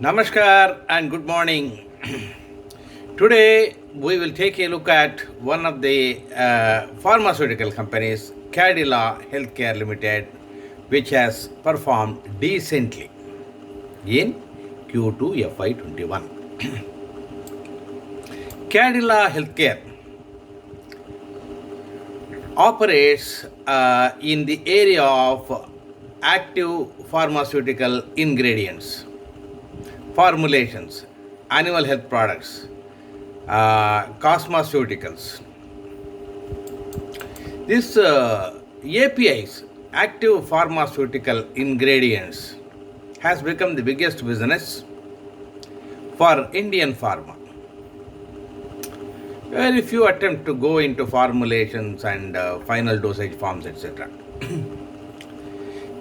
Namaskar and good morning. Today we will take a look at one of the pharmaceutical companies, Cadila Healthcare Limited, which has performed decently in Q2 FY21. Cadila Healthcare operates in the area of active pharmaceutical ingredients, formulations, animal health products, cosmeceuticals. This APIs, active pharmaceutical ingredients, has become the biggest business for Indian pharma. Very few attempt to go into formulations and final dosage forms, etc.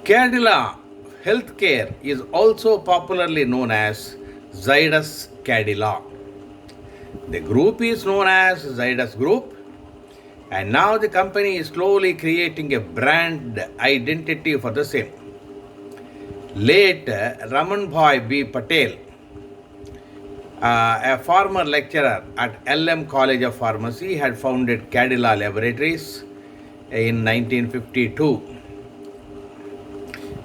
Cadila Healthcare is also popularly known as Zydus Cadila. The group is known as Zydus Group, and now the company is slowly creating a brand identity for the same. Late Ramanbhai B. Patel, a former lecturer at LM College of Pharmacy, had founded Cadila Laboratories in 1952,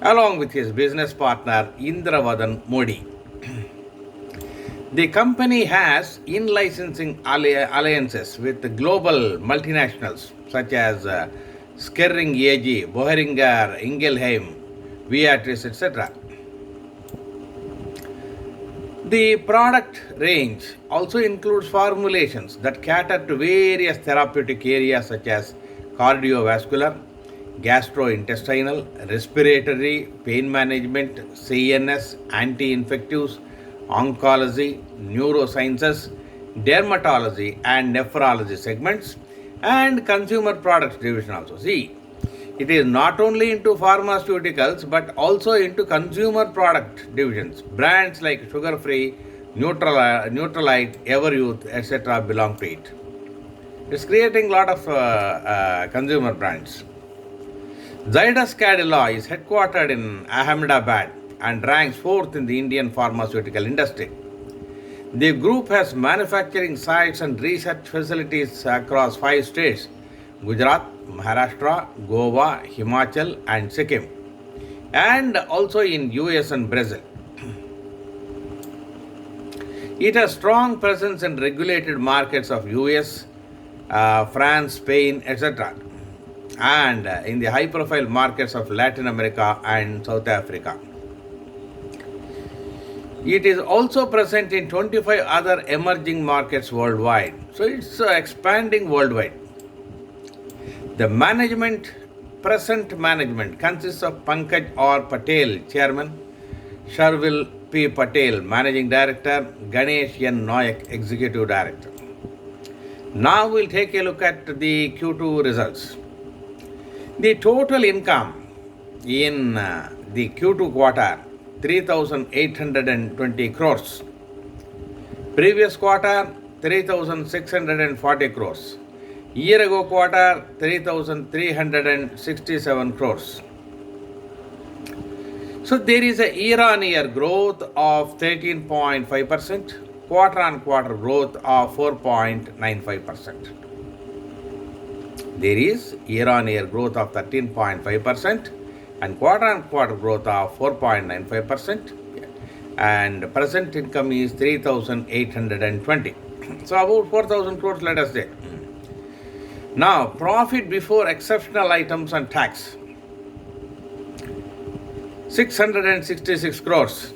along with his business partner Indravadan Modi. The company has in-licensing alliances with the global multinationals such as Skering AG, Boehringer Ingelheim, Viatris, etc. The product range also includes formulations that cater to various therapeutic areas such as cardiovascular, gastrointestinal, respiratory, pain management, CNS, anti-infectives, oncology, neurosciences, dermatology and nephrology segments, and consumer products division also. See, it is not only into pharmaceuticals but also into consumer product divisions. Brands like Sugar Free, Neutralite, Everyouth, etc. belong to it. It's creating a lot of consumer brands. Zydus Cadila is headquartered in Ahmedabad and ranks fourth in the Indian pharmaceutical industry. The group has manufacturing sites and research facilities across 5 states: Gujarat, Maharashtra, Goa, Himachal and Sikkim, and also in US and Brazil. It has strong presence in regulated markets of US, France, Spain, etc., and in the high-profile markets of Latin America and South Africa. It is also present in 25 other emerging markets worldwide. So it's expanding worldwide. The present management consists of Pankaj R. Patel, Chairman, Sharvil P. Patel, Managing Director, Ganesh N. Nayak, Executive Director. Now we'll take a look at the Q2 results. The total income in the Q2 quarter, 3,820 crores. Previous quarter, 3,640 crores. Year ago quarter, 3,367 crores. So there is a year-on-year growth of 13.5%, quarter-on-quarter growth of 4.95%. There is year-on-year growth of 13.5% and quarter-on-quarter growth of 4.95%, and present income is 3,820. So about 4,000 crores, let us say. Now, profit before exceptional items and tax, 666 crores.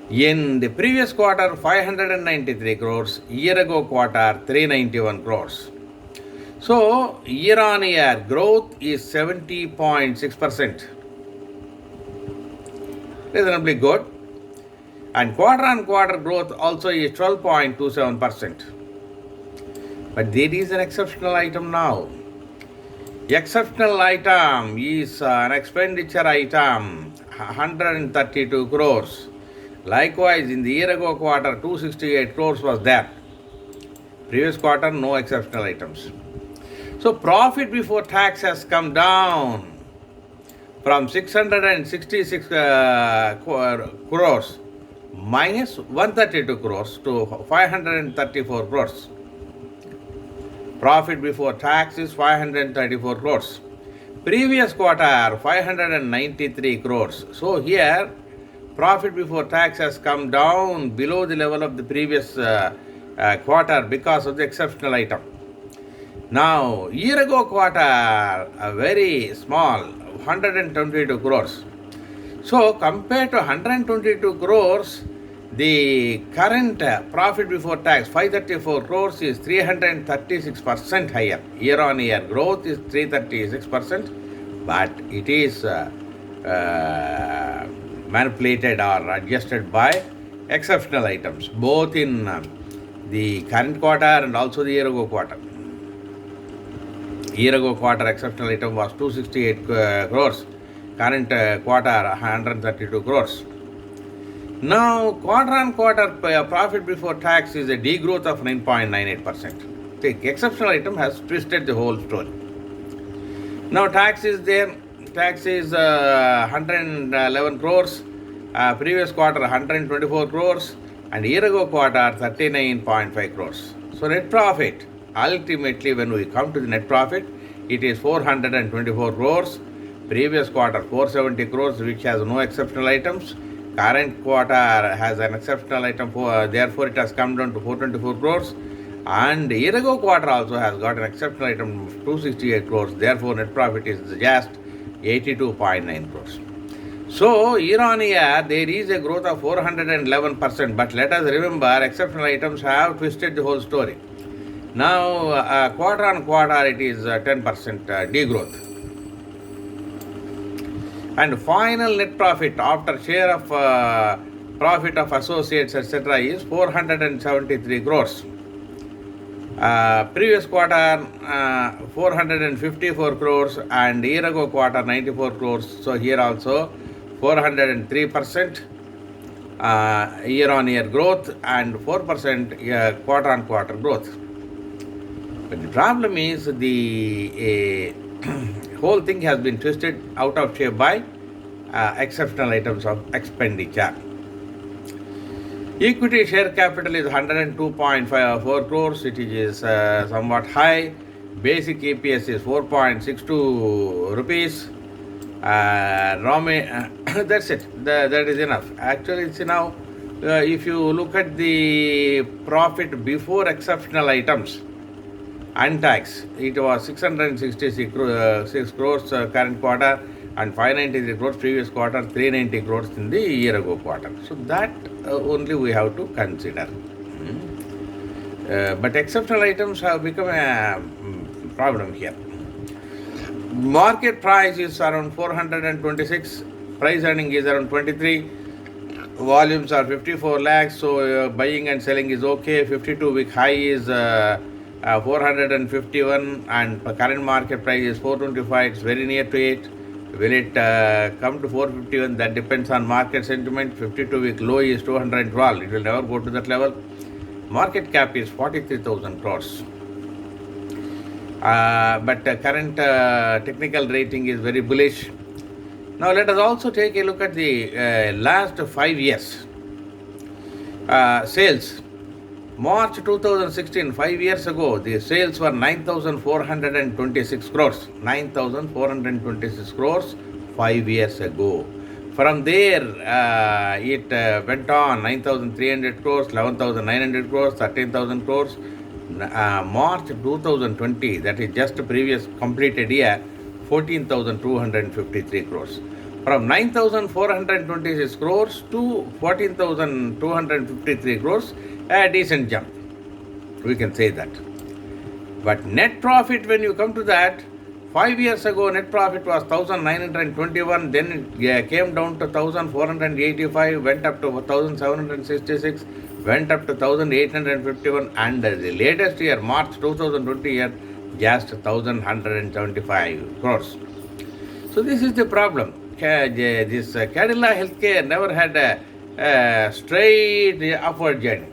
In the previous quarter, 593 crores. Year ago quarter, 391 crores. So, year-on-year growth is 70.6%. Reasonably good. And quarter-on-quarter growth also is 12.27%. But there is an exceptional item now. Exceptional item is an expenditure item, 132 crores. Likewise, in the year ago quarter, 268 crores was there. Previous quarter, no exceptional items. So profit before tax has come down from 666 crores minus 132 crores to 534 crores. Profit before tax is 534 crores. Previous quarter 593 crores. So here profit before tax has come down below the level of the previous quarter because of the exceptional item. Now, year ago quarter, a very small, 122 crores. So, compared to 122 crores, the current profit before tax, 534 crores, is 336% higher. Year on year growth is 336%, but it is manipulated or adjusted by exceptional items, both in the current quarter and also the year ago quarter. Year ago quarter exceptional item was 268 crores, current quarter 132 crores. Now, quarter on quarter profit before tax is a degrowth of 9.98%. The exceptional item has twisted the whole story. Now, tax is there. Tax is 111 crores. Previous quarter 124 crores. And year ago quarter 39.5 crores. So, net profit, ultimately when we come to the net profit, it is 424 crores. Previous quarter 470 crores, which has no exceptional items. Current quarter has an exceptional item, therefore it has come down to 424 crores. And year ago quarter also has got an exceptional item of 268 crores. Therefore net profit is just 82.9 crores. So year on year there is a growth of 411%. But let us remember, exceptional items have twisted the whole story. Now quarter on quarter it is 10% degrowth. And final net profit after share of profit of associates, etc., is 473 crores. Previous quarter 454 crores and year ago quarter 94 crores. So here also 403% year on year growth and 4% quarter on quarter growth. But the problem is the whole thing has been twisted out of shape by exceptional items of expenditure. Equity share capital is 102.54 crores. It is somewhat high. Basic EPS is 4.62 rupees. That's it. That is enough. Actually, it's now, if you look at the profit before exceptional items and tax, it was 666 crores current quarter and 593 crores previous quarter, 390 crores in the year ago quarter. So that only we have to consider. But exceptional items have become a problem here. Market price is around 426, price earning is around 23, volumes are 54 lakhs, so buying and selling is okay. 52-week high is 451 and current market price is 425, it's very near to it. Will it come to 451? That depends on market sentiment. 52-week low is 212. It will never go to that level. Market cap is 43,000 crores. But current technical rating is very bullish. Now let us also take a look at the last 5 years. Sales. March 2016, 5 years ago, the sales were 9,426 crores. 9,426 crores 5 years ago. From there, it went on 9,300 crores, 11,900 crores, 13,000 crores. March 2020, that is just previous completed year, 14,253 crores. From 9,426 crores to 14,253 crores, a decent jump. We can say that. But net profit, when you come to that, 5 years ago net profit was 1,921, then it came down to 1,485, went up to 1,766, went up to 1,851, and the latest year, March 2020 year, just 1,175 crores. So this is the problem. This Cadila Healthcare never had a straight upward journey.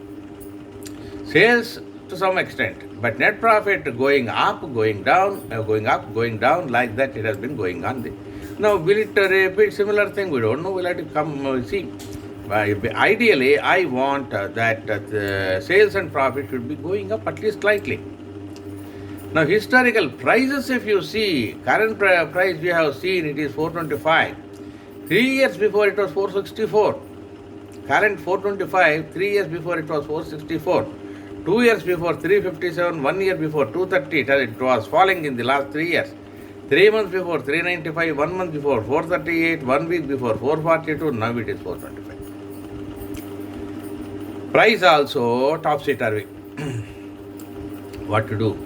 Sales to some extent, but net profit going up, going down, going up, going down, like that it has been going on. Now will it repeat similar thing? We don't know. We'll have to come see. Ideally, I want that the sales and profit should be going up at least slightly. Now, historical prices, if you see, current price we have seen, it is 425. 3 years before it was 464. Current 425, 3 years before it was 464. 2 years before 357, 1 year before 230. It was falling in the last 3 years. 3 months before 395, 1 month before 438, 1 week before 442, now it is 425. Price also topsy-turvy. What to do?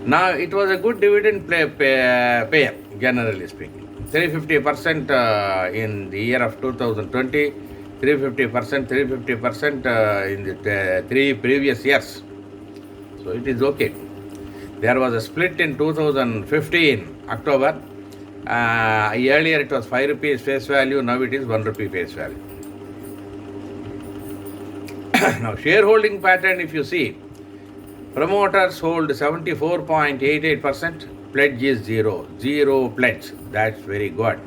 Now it was a good dividend payer, generally speaking. 350% in the year of 2020, 350%, in the 3 previous years. So it is okay. There was a split in 2015, October. Earlier it was 5 rupees face value, now it is 1 rupee face value. Now shareholding pattern, if you see, promoters hold 74.88%, pledge is zero pledge, that's very good.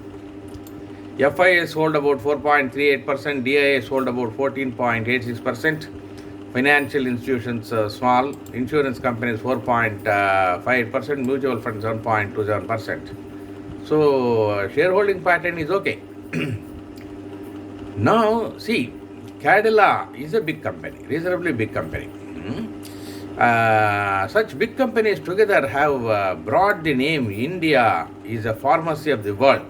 FIS hold about 4.38%, DIS hold about 14.86%, financial institutions small, insurance companies 4.5%, mutual funds 7.27%. So shareholding pattern is okay. Now see, Cadila is a big company, reasonably big company. Such big companies together have brought the name India is a pharmacy of the world,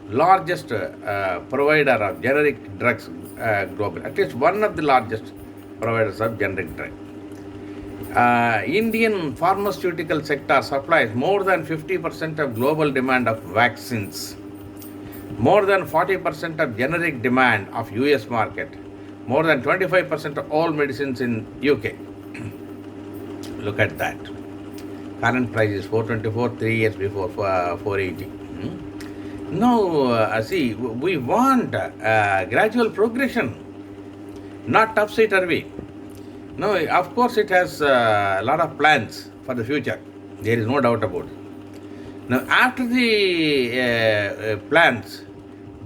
largest provider of generic drugs globally, at least one of the largest providers of generic drugs. Indian pharmaceutical sector supplies more than 50% of global demand of vaccines, more than 40% of generic demand of US market, more than 25% of all medicines in UK. Look at that. Current price is 424, 3 years before 480. Now, see, we want gradual progression, not topsy-turvy. No, of course it has a lot of plans for the future. There is no doubt about it. Now, after the plans,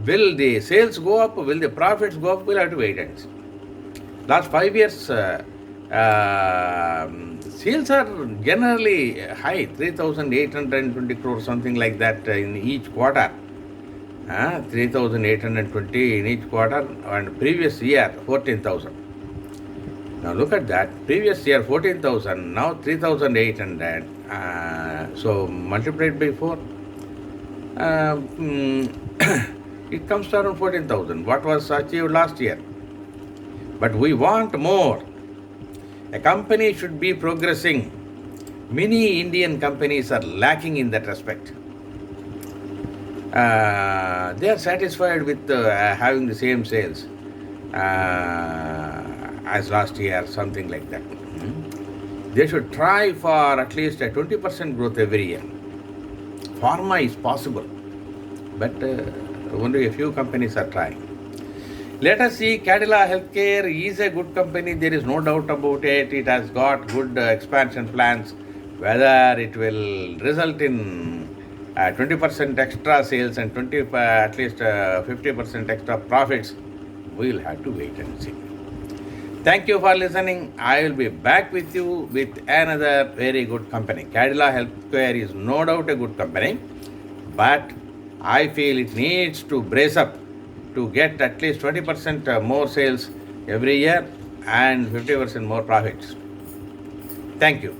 will the sales go up? Will the profits go up? We'll have to wait and see. Last 5 years, sales are generally high, 3,820 crores, something like that in each quarter. 3,820 in each quarter, and previous year 14,000. Now look at that. Previous year 14,000, now 3,800. So multiplied by 4. It comes to around 14,000. What was achieved last year? But we want more. A company should be progressing. Many Indian companies are lacking in that respect. They are satisfied with having the same sales as last year, something like that. They should try for at least a 20% growth every year. Pharma is possible, but only a few companies are trying. Let us see, Cadila Healthcare is a good company, there is no doubt about it. It has got good expansion plans. Whether it will result in 20% extra sales and at least 50% extra profits, we will have to wait and see. Thank you for listening. I will be back with you with another very good company. Cadila Healthcare is no doubt a good company, but I feel it needs to brace up to get at least 20% more sales every year and 50% more profits. Thank you.